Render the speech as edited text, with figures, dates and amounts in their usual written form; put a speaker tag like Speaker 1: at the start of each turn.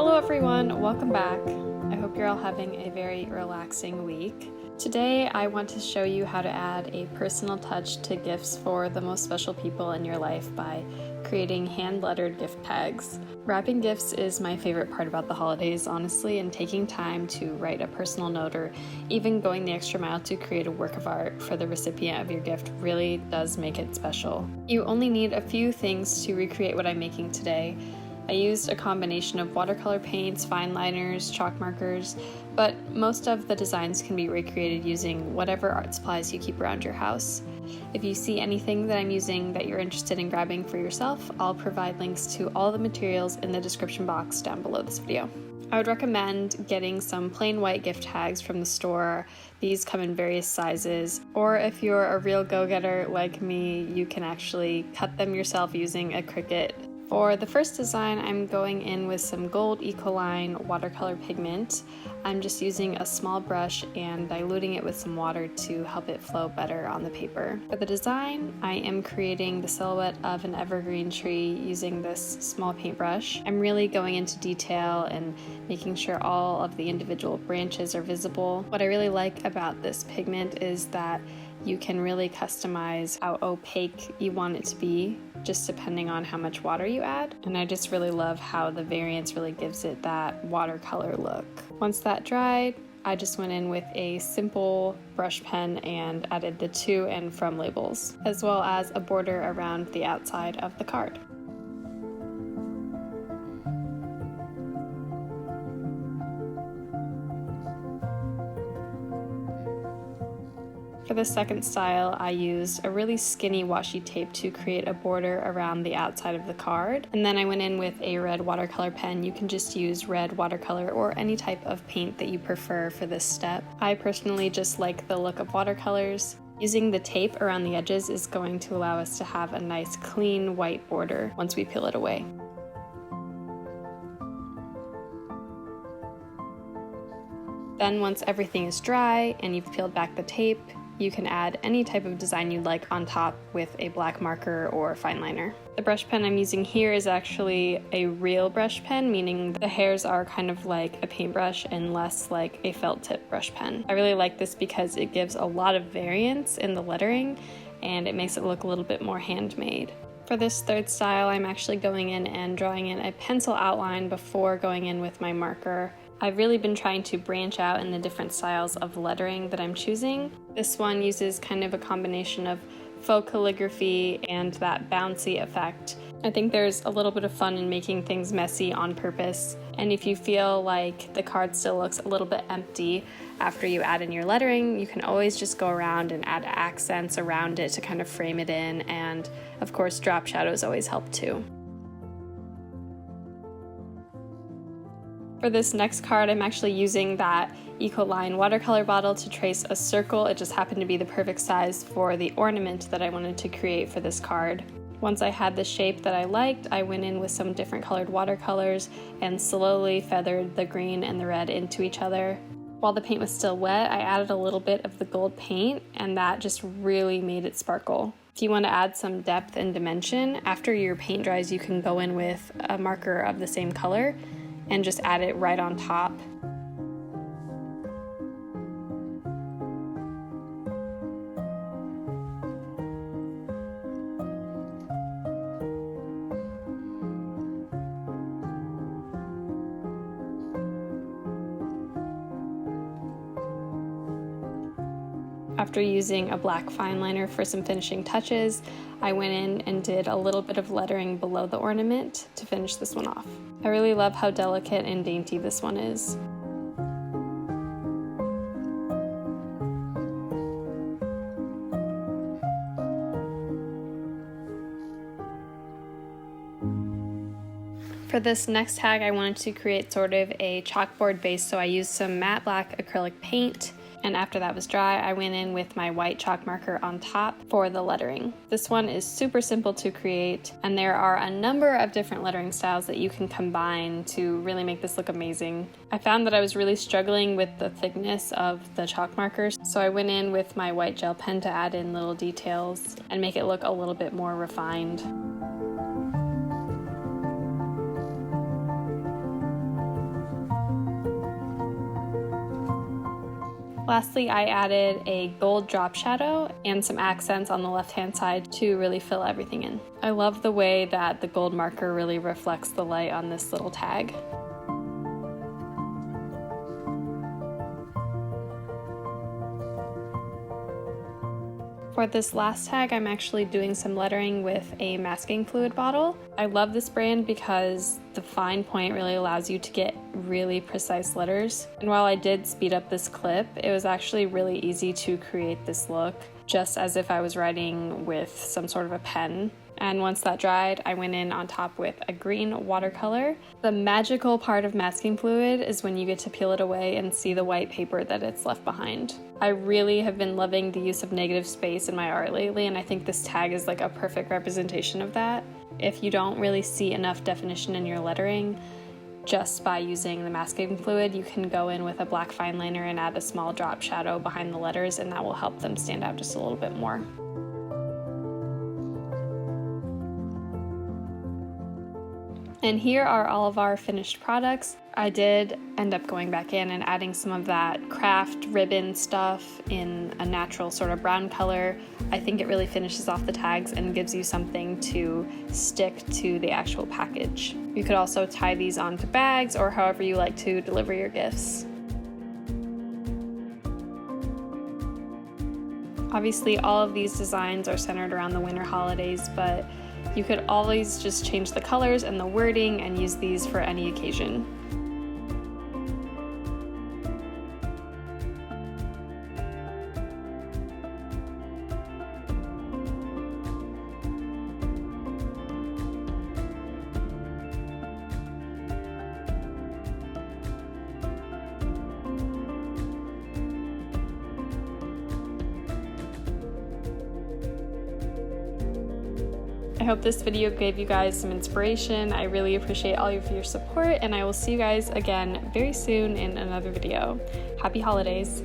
Speaker 1: Hello everyone, welcome back. I hope you're all having a very relaxing week. Today I want to show you how to add a personal touch to gifts for the most special people in your life by creating hand-lettered gift tags. Wrapping gifts is my favorite part about the holidays, honestly, and taking time to write a personal note or even going the extra mile to create a work of art for the recipient of your gift really does make it special. You only need a few things to recreate what I'm making today. I used a combination of watercolor paints, fine liners, chalk markers, but most of the designs can be recreated using whatever art supplies you keep around your house. If you see anything that I'm using that you're interested in grabbing for yourself, I'll provide links to all the materials in the description box down below this video. I would recommend getting some plain white gift tags from the store. These come in various sizes, or if you're a real go-getter like me, you can actually cut them yourself using a Cricut. For the first design, I'm going in with some gold Ecoline watercolor pigment. I'm just using a small brush and diluting it with some water to help it flow better on the paper. For the design, I am creating the silhouette of an evergreen tree using this small paintbrush. I'm really going into detail and making sure all of the individual branches are visible. What I really like about this pigment is that you can really customize how opaque you want it to be, just depending on how much water you add. And I just really love how the variance really gives it that watercolor look. Once that dried, I just went in with a simple brush pen and added the to and from labels, as well as a border around the outside of the card. For the second style, I used a really skinny washi tape to create a border around the outside of the card. And then I went in with a red watercolor pen. You can just use red watercolor or any type of paint that you prefer for this step. I personally just like the look of watercolors. Using the tape around the edges is going to allow us to have a nice clean white border once we peel it away. Then once everything is dry and you've peeled back the tape, you can add any type of design you'd like on top with a black marker or fine liner. The brush pen I'm using here is actually a real brush pen, meaning the hairs are kind of like a paintbrush and less like a felt tip brush pen. I really like this because it gives a lot of variance in the lettering and it makes it look a little bit more handmade. For this third style, I'm actually going in and drawing in a pencil outline before going in with my marker. I've really been trying to branch out in the different styles of lettering that I'm choosing. This one uses kind of a combination of faux calligraphy and that bouncy effect. I think there's a little bit of fun in making things messy on purpose. And if you feel like the card still looks a little bit empty after you add in your lettering, you can always just go around and add accents around it to kind of frame it in. And of course, drop shadows always help too. For this next card, I'm actually using that Ecoline watercolor bottle to trace a circle. It just happened to be the perfect size for the ornament that I wanted to create for this card. Once I had the shape that I liked, I went in with some different colored watercolors and slowly feathered the green and the red into each other. While the paint was still wet, I added a little bit of the gold paint, and that just really made it sparkle. If you want to add some depth and dimension, after your paint dries, you can go in with a marker of the same color and just add it right on top. After using a black fine liner for some finishing touches, I went in and did a little bit of lettering below the ornament to finish this one off. I really love how delicate and dainty this one is. For this next tag, I wanted to create sort of a chalkboard base, so I used some matte black acrylic paint. And after that was dry, I went in with my white chalk marker on top for the lettering. This one is super simple to create, and there are a number of different lettering styles that you can combine to really make this look amazing. I found that I was really struggling with the thickness of the chalk markers, so I went in with my white gel pen to add in little details and make it look a little little bit more refined. For this next tag, I wanted to create sort of a chalkboard base, so I used some matte black acrylic paint. And after that was dry, I went in with my white chalk marker on top for the lettering. This one is super simple to create, and there are a number of different lettering styles that you can combine to really make this look amazing. I found that I was really struggling with the thickness of the chalk markers, so I went in with my white gel pen to add in little details and make it look a little bit more refined. Lastly, I added a gold drop shadow and some accents on the left-hand side to really fill everything in. I love the way that the gold marker really reflects the light on this little tag. For this last tag, I'm actually doing some lettering with a masking fluid bottle. I love this brand because the fine point really allows you to get really precise letters. And while I did speed up this clip, it was actually really easy to create this look, just as if I was writing with some sort of a pen. And once that dried, I went in on top with a green watercolor. The magical part of masking fluid is when you get to peel it away and see the white paper that it's left behind. I really have been loving the use of negative space in my art lately, and I think this tag is like a perfect representation of that. If you don't really see enough definition in your lettering, just by using the masking fluid, you can go in with a black fine liner and add a small drop shadow behind the letters, and that will help them stand out just a little bit more. And here are all of our finished products. I did end up going back in and adding some of that craft ribbon stuff in a natural sort of brown color. I think it really finishes off the tags and gives you something to stick to the actual package. You could also tie these onto bags or however you like to deliver your gifts. Obviously, all of these designs are centered around the winter holidays, but you could always just change the colors and the wording and use these for any occasion. I hope this video gave you guys some inspiration. I really appreciate all of your support, and I will see you guys again very soon in another video. Happy holidays!